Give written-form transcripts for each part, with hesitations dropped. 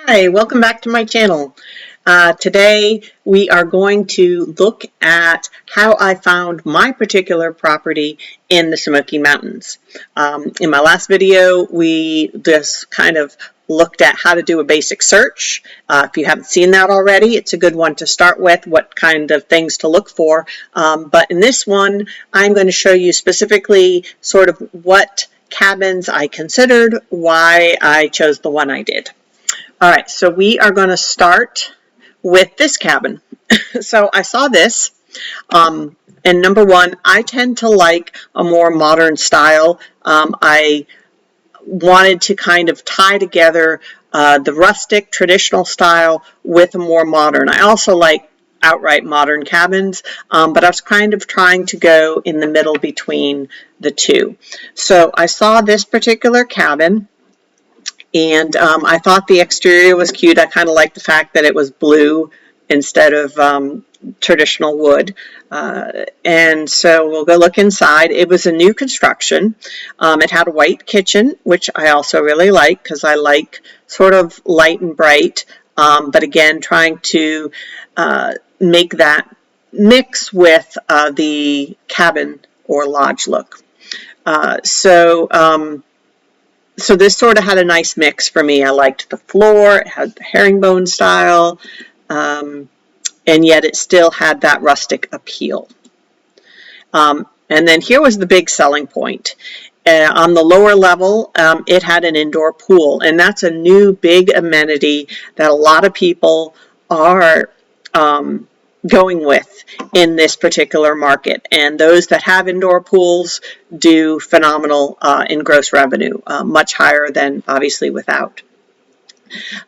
Hi, welcome back to my channel. Today we are going to look at how I found my particular property in the Smoky Mountains. In my last video we just kind of looked at how to do a basic search. If you haven't seen that already, it's a good one to start with, what kind of things to look for. But in this one I'm going to show you specifically sort of what cabins I considered, why I chose the one I did. All right, so we are going to start with this cabin. So I saw this, and number one, I tend to like a more modern style. I wanted to kind of tie together the rustic traditional style with a more modern. I also like outright modern cabins, but I was kind of trying to go in the middle between the two. So I saw this particular cabin, and I thought the exterior was cute. I kind of liked the fact that it was blue instead of traditional wood. And so we'll go look inside. It was a new construction. It had a white kitchen, which I also really like because I like sort of light and bright. But again, trying to make that mix with the cabin or lodge look. So this sort of had a nice mix for me. I liked the floor, it had the herringbone style, and yet it still had that rustic appeal. And then here was the big selling point. On the lower level, it had an indoor pool, and that's a new big amenity that a lot of people are going with in this particular market, and those that have indoor pools do phenomenal in gross revenue, much higher than obviously without.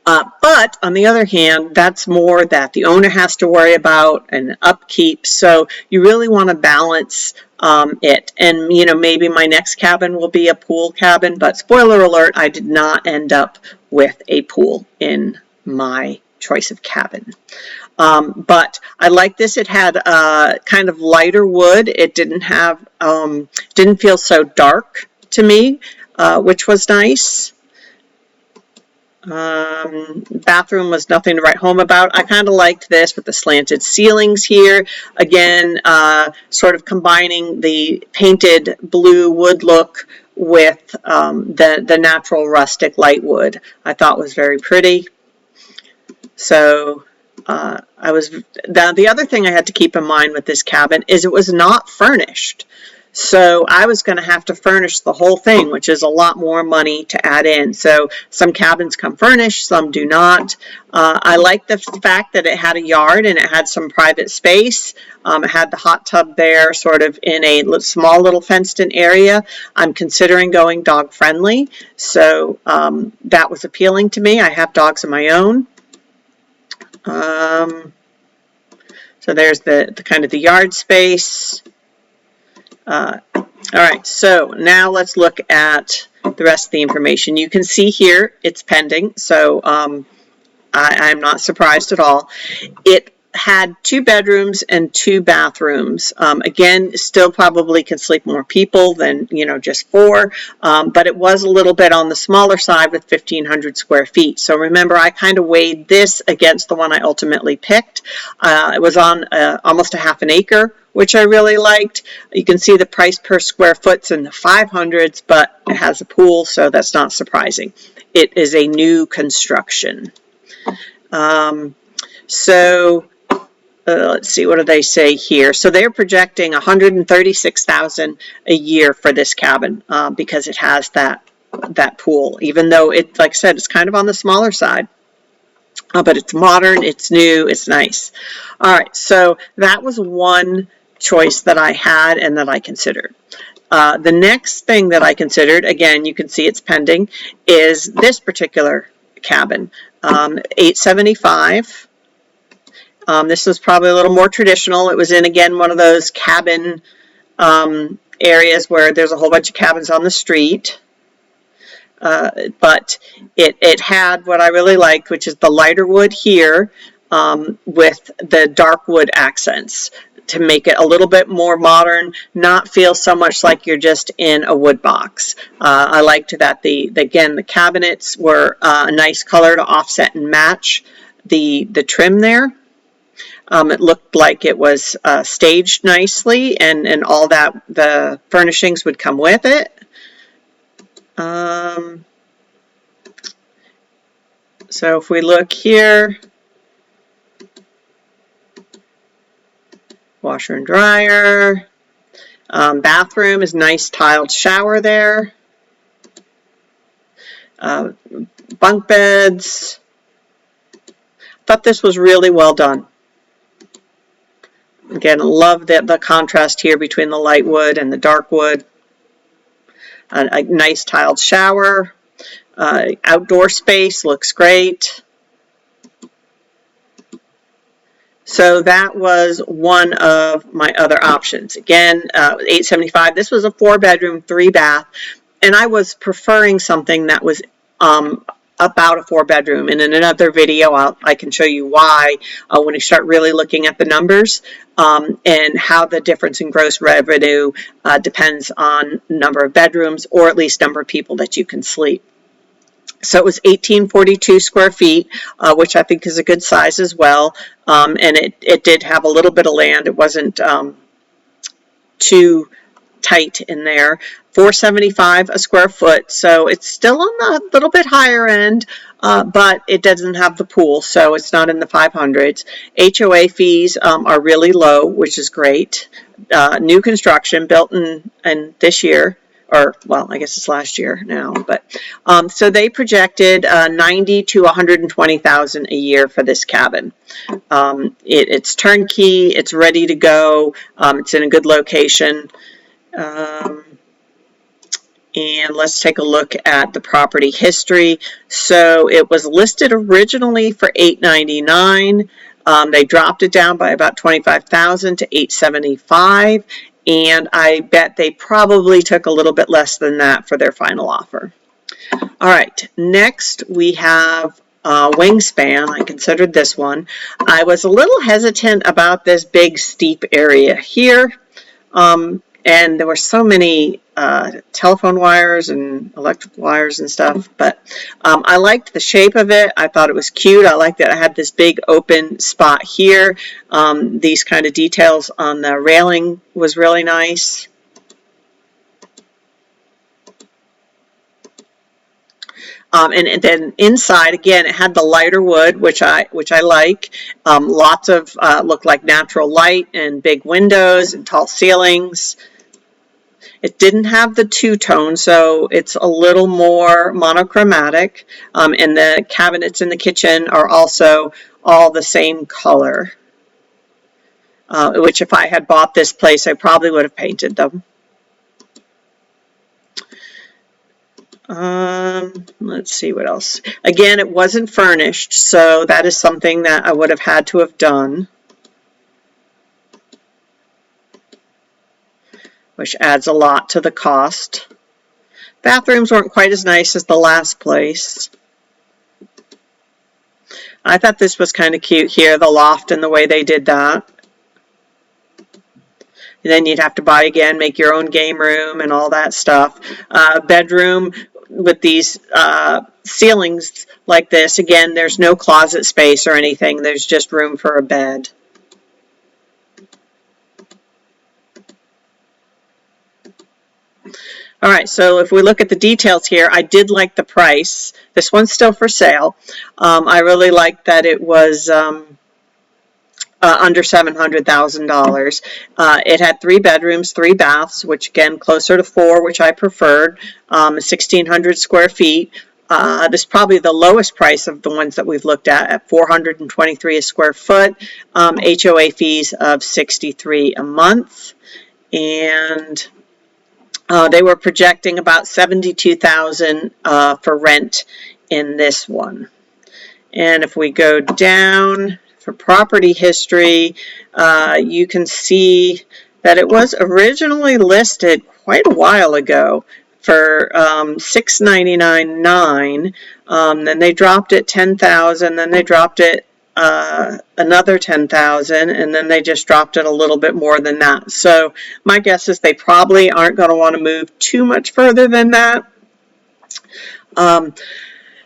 But on the other hand, that's more that the owner has to worry about and upkeep, so you really want to balance it. And you know, maybe my next cabin will be a pool cabin, but spoiler alert, I did not end up with a pool in my choice of cabin. But I like this. It had kind of lighter wood. It didn't have, didn't feel so dark to me, which was nice. Bathroom was nothing to write home about. I kind of liked this with the slanted ceilings here. Again, sort of combining the painted blue wood look with the natural rustic light wood. I thought was very pretty. So the other thing I had to keep in mind with this cabin is it was not furnished. So I was going to have to furnish the whole thing, which is a lot more money to add in. So some cabins come furnished, some do not. I like the fact that it had a yard and it had some private space. It had the hot tub there sort of in a small little fenced-in area. I'm considering going dog friendly, so that was appealing to me. I have dogs of my own. So there's the kind of the yard space. All right, so now let's look at the rest of the information. You can see here it's pending, so I'm not surprised at all. It had 2 bedrooms and 2 bathrooms. Again, still probably can sleep more people than, you know, just 4, but it was a little bit on the smaller side with 1,500 square feet. So remember, I kind of weighed this against the one I ultimately picked. It was on almost a half an acre, which I really liked. You can see the price per square foot's in the 500s, but it has a pool, so that's not surprising. It is a new construction. Let's see, what do they say here? So they're projecting $136,000 a year for this cabin because it has that pool, even though it, like I said, it's kind of on the smaller side. But it's modern, it's new, it's nice. All right, so that was one choice that I had and that I considered. The next thing that I considered, again, you can see it's pending, is this particular cabin, $875. This was probably a little more traditional. It was in, again, one of those cabin areas where there's a whole bunch of cabins on the street. But it had what I really liked, which is the lighter wood here with the dark wood accents. to make it a little bit more modern, not feel so much like you're just in a wood box. I liked that again, the cabinets were a nice color to offset and match the trim there. It looked like it was staged nicely, and all that, the furnishings would come with it. So if we look here, washer and dryer, bathroom is nice tiled shower there, bunk beds. Thought this was really well done. Again, love the contrast here between the light wood and the dark wood. A nice tiled shower. Outdoor space looks great. So that was one of my other options. Again, $875. This was a 4-bedroom, 3-bath, and I was preferring something that was about a 4-bedroom. And in another video, I can show you why when you start really looking at the numbers and how the difference in gross revenue depends on number of bedrooms, or at least number of people that you can sleep. So it was 1842 square feet, which I think is a good size as well. And it did have a little bit of land. It wasn't too tight in there. $475 a square foot, so it's still on the little bit higher end, but it doesn't have the pool, so it's not in the 500s. HOA fees are really low, which is great. New construction, built in this year, or well, I guess it's last year now, but so they projected $90,000 to $120,000 a year for this cabin. It's turnkey, it's ready to go, it's in a good location. And let's take a look at the property history. So it was listed originally for $899. They dropped it down by about $25,000 to $875, and I bet they probably took a little bit less than that for their final offer. All right, next we have Wingspan. I considered this one. I was a little hesitant about this big steep area here. And there were so many telephone wires and electric wires and stuff, but I liked the shape of it. I thought it was cute. I liked that I had this big open spot here. These kind of details on the railing was really nice. And then inside, again, it had the lighter wood, which I like. Lots of looked like natural light and big windows and tall ceilings. It didn't have the two-tone, so it's a little more monochromatic. And the cabinets in the kitchen are also all the same color, which if I had bought this place, I probably would have painted them. Let's see what else. Again, it wasn't furnished, so that is something that I would have had to have done, which adds a lot to the cost. Bathrooms weren't quite as nice as the last place. I thought this was kind of cute here, the loft and the way they did that. And then you'd have to buy again, make your own game room and all that stuff. Bedroom with these ceilings like this. Again, there's no closet space or anything. There's just room for a bed. All right, so if we look at the details here, I did like the price. This one's still for sale. I really liked that it was under $700,000. It had 3 bedrooms, 3 baths, which again, closer to 4, which I preferred. 1,600 square feet. This is probably the lowest price of the ones that we've looked at $423 a square foot. HOA fees of $63 a month. And they were projecting about $72,000 for rent in this one. And if we go down for property history, you can see that it was originally listed quite a while ago for $699,900. Then they dropped it $10,000. Then they dropped it another 10,000, and then they just dropped it a little bit more than that. So my guess is they probably aren't going to want to move too much further than that.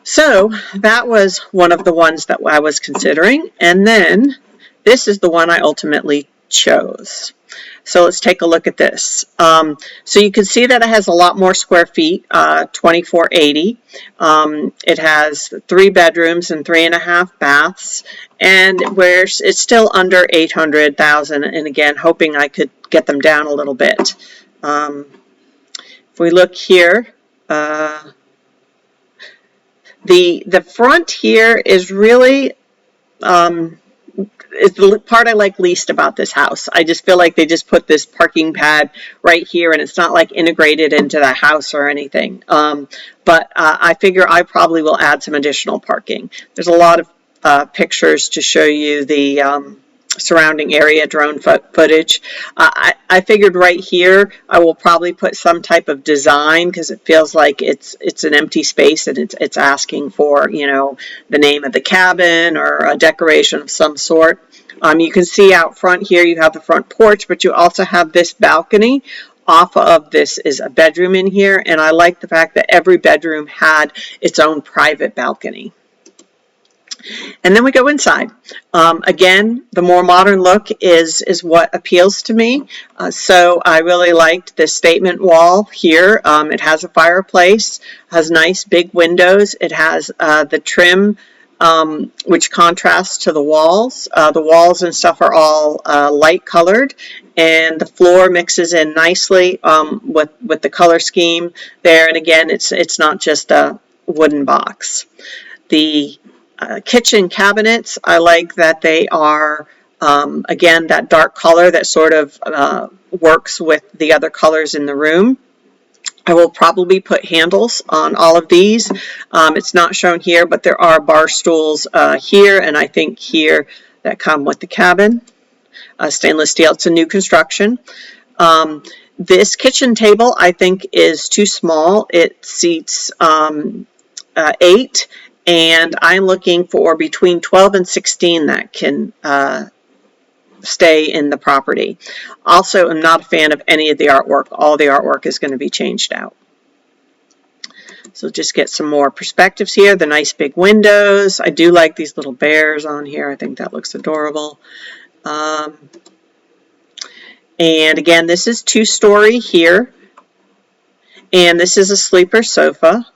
So that was one of the ones that I was considering, and then this is the one I ultimately chose. So let's take a look at this. So you can see that it has a lot more square feet, 2480. It has 3 bedrooms and 3.5 baths, and it's still under 800,000. And again, hoping I could get them down a little bit. If we look here, the front here is really is the part I like least about this house. I just feel like they just put this parking pad right here, and it's not like integrated into the house or anything. But I figure I probably will add some additional parking. There's a lot of pictures to show you the surrounding area drone footage. I figured right here I will probably put some type of design, because it feels like it's an empty space and it's asking for, you know, the name of the cabin or a decoration of some sort. You can see out front here you have the front porch, but you also have this balcony. Off of this is a bedroom in here, and I like the fact that every bedroom had its own private balcony. And then we go inside. Again, the more modern look is what appeals to me. So I really liked this statement wall here. It has a fireplace, has nice big windows. It has the trim, which contrasts to the walls. The walls and stuff are all light colored, and the floor mixes in nicely with the color scheme there. And again, it's not just a wooden box. The kitchen cabinets, I like that they are, again, that dark color that sort of works with the other colors in the room. I will probably put handles on all of these. It's not shown here, but there are bar stools here, and I think here that come with the cabin. Stainless steel, it's a new construction. This kitchen table, I think, is too small. It seats 8. And I'm looking for between 12 and 16 that can stay in the property. Also, I'm not a fan of any of the artwork. All the artwork is going to be changed out. So just get some more perspectives here. The nice big windows. I do like these little bears on here. I think that looks adorable. And again, this is 2-story here. And this is a sleeper sofa.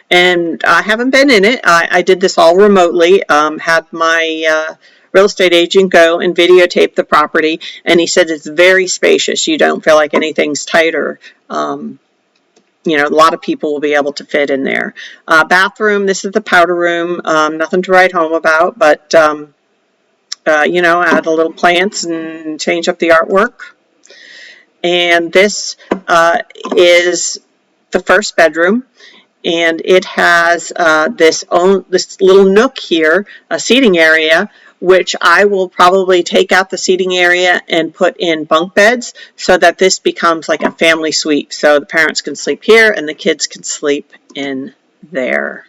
And I haven't been in it. I did this all remotely, had my real estate agent go and videotape the property, and he said it's very spacious. You don't feel like anything's tighter. You know, a lot of people will be able to fit in there. Bathroom, this is the powder room. Nothing to write home about, but, you know, add a little plants and change up the artwork. And this is the first bedroom. And it has this little nook here, a seating area, which I will probably take out the seating area and put in bunk beds so that this becomes like a family suite. So the parents can sleep here and the kids can sleep in there.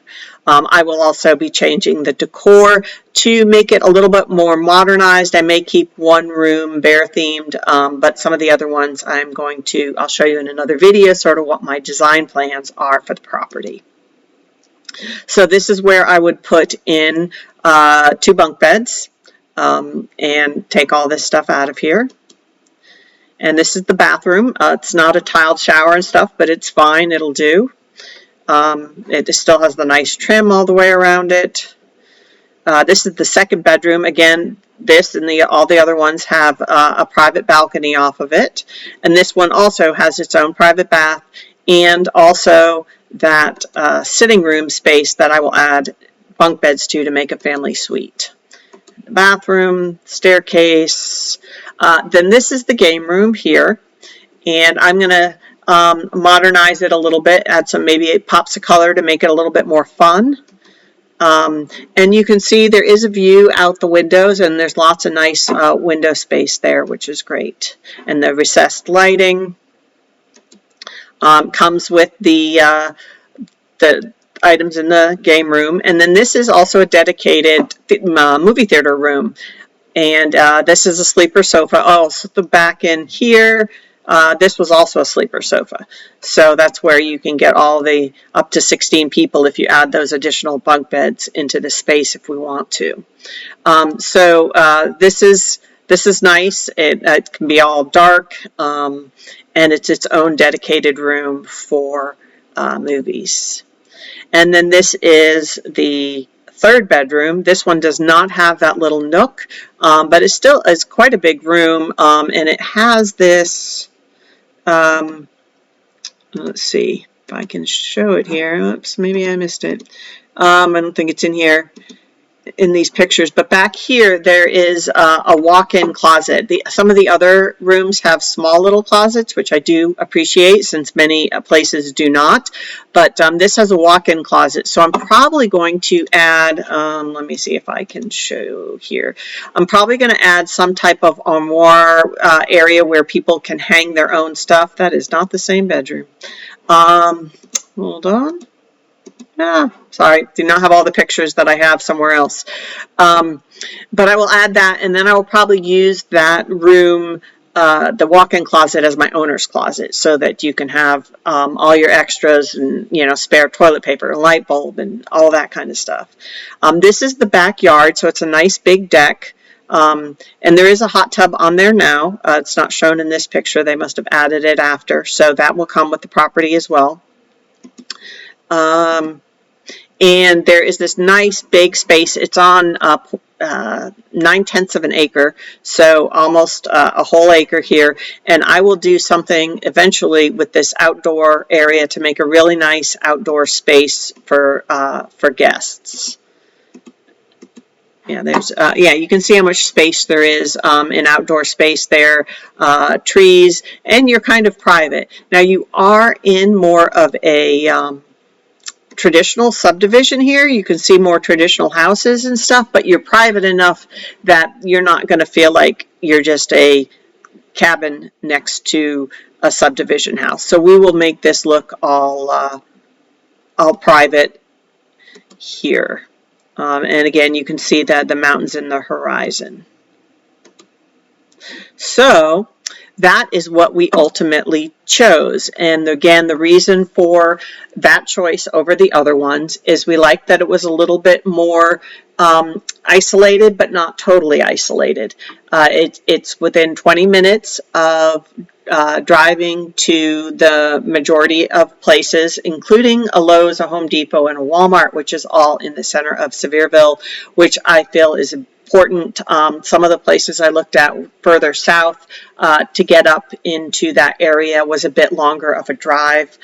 I will also be changing the decor to make it a little bit more modernized. I may keep one room bear themed, but some of the other ones I'll show you in another video sort of what my design plans are for the property. So this is where I would put in 2 bunk beds and take all this stuff out of here. And this is the bathroom. It's not a tiled shower and stuff, but it's fine. It'll do. It still has the nice trim all the way around it. This is the second bedroom. Again, this and all the other ones have a private balcony off of it. And this one also has its own private bath and also that sitting room space that I will add bunk beds to make a family suite. Bathroom, staircase. Then this is the game room here. And I'm going to modernize it a little bit, add some maybe pops of color to make it a little bit more fun. And you can see there is a view out the windows, and there's lots of nice window space there, which is great. And the recessed lighting. Comes with the items in the game room. And then this is also a dedicated movie theater room. And this is a sleeper sofa. Oh, so the back in here, this was also a sleeper sofa. So that's where you can get all the up to 16 people if you add those additional bunk beds into the space if we want to. This is nice. It can be all dark, and it's its own dedicated room for movies. And then this is the third bedroom. This one does not have that little nook, but it still is quite a big room, and it has this, let's see if I can show it here. Oops, maybe I missed it. I don't think it's in here in these pictures, but back here there is a walk-in closet. Some of the other rooms have small little closets, which I do appreciate since many places do not, but this has a walk-in closet. So I'm probably going to add, let me see if I can show here. I'm probably going to add some type of armoire area where people can hang their own stuff. That is not the same bedroom. Hold on. Sorry, do not have all the pictures that I have somewhere else. But I will add that, and then I will probably use that room, the walk-in closet, as my owner's closet, so that you can have all your extras and, you know, spare toilet paper, a light bulb, and all that kind of stuff. This is the backyard, so it's a nice big deck. And there is a hot tub on there now. It's not shown in this picture. They must have added it after, so that will come with the property as well. And there is this nice big space. It's on 9/10 of an acre, so almost a whole acre here. And I will do something eventually with this outdoor area to make a really nice outdoor space for guests. Yeah, there's you can see how much space there is in outdoor space there, trees, and you're kind of private. Now you are in more of a traditional subdivision here. You can see more traditional houses and stuff, but you're private enough that you're not going to feel like you're just a cabin next to a subdivision house. So we will make this look all private here. And again, you can see that the mountains in the horizon. So that is what we ultimately chose. And again, the reason for that choice over the other ones is we liked that it was a little bit more isolated, but not totally isolated. It's within 20 minutes of driving to the majority of places, including a Lowe's, a Home Depot, and a Walmart, which is all in the center of Sevierville, which I feel is important. Some of the places I looked at further south to get up into that area was a bit longer of a drive.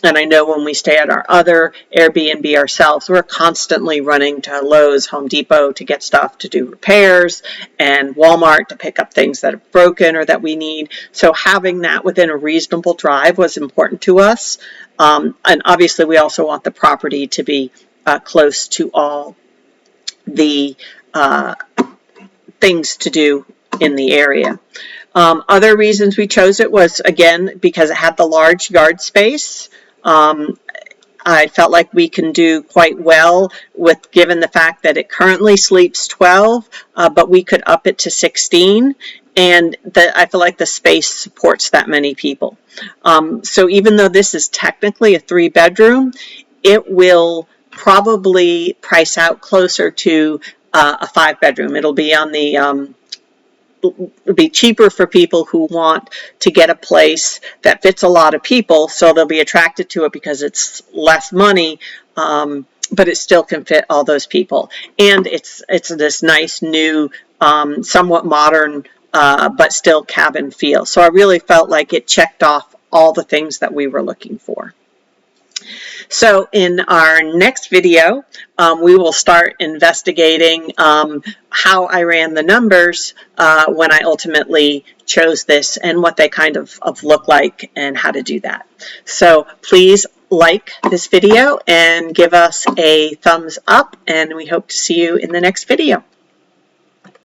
And I know when we stay at our other Airbnb ourselves, we're constantly running to Lowe's, Home Depot to get stuff to do repairs, and Walmart to pick up things that are broken or that we need. So having that within a reasonable drive was important to us. And obviously we also want the property to be close to all the things to do in the area. Other reasons we chose it was, again, because it had the large yard space. I felt like we can do quite well with, given the fact that it currently sleeps 12, but we could up it to 16, and I feel like the space supports that many people. So even though this is technically a 3-bedroom, it will probably price out closer to a 5-bedroom. It'll be on the it'll be cheaper for people who want to get a place that fits a lot of people, so they'll be attracted to it because it's less money, but it still can fit all those people. And it's this nice new, somewhat modern, but still cabin feel. So I really felt like it checked off all the things that we were looking for. So in our next video, we will start investigating how I ran the numbers when I ultimately chose this and what they kind of look like and how to do that. So please like this video and give us a thumbs up, and we hope to see you in the next video.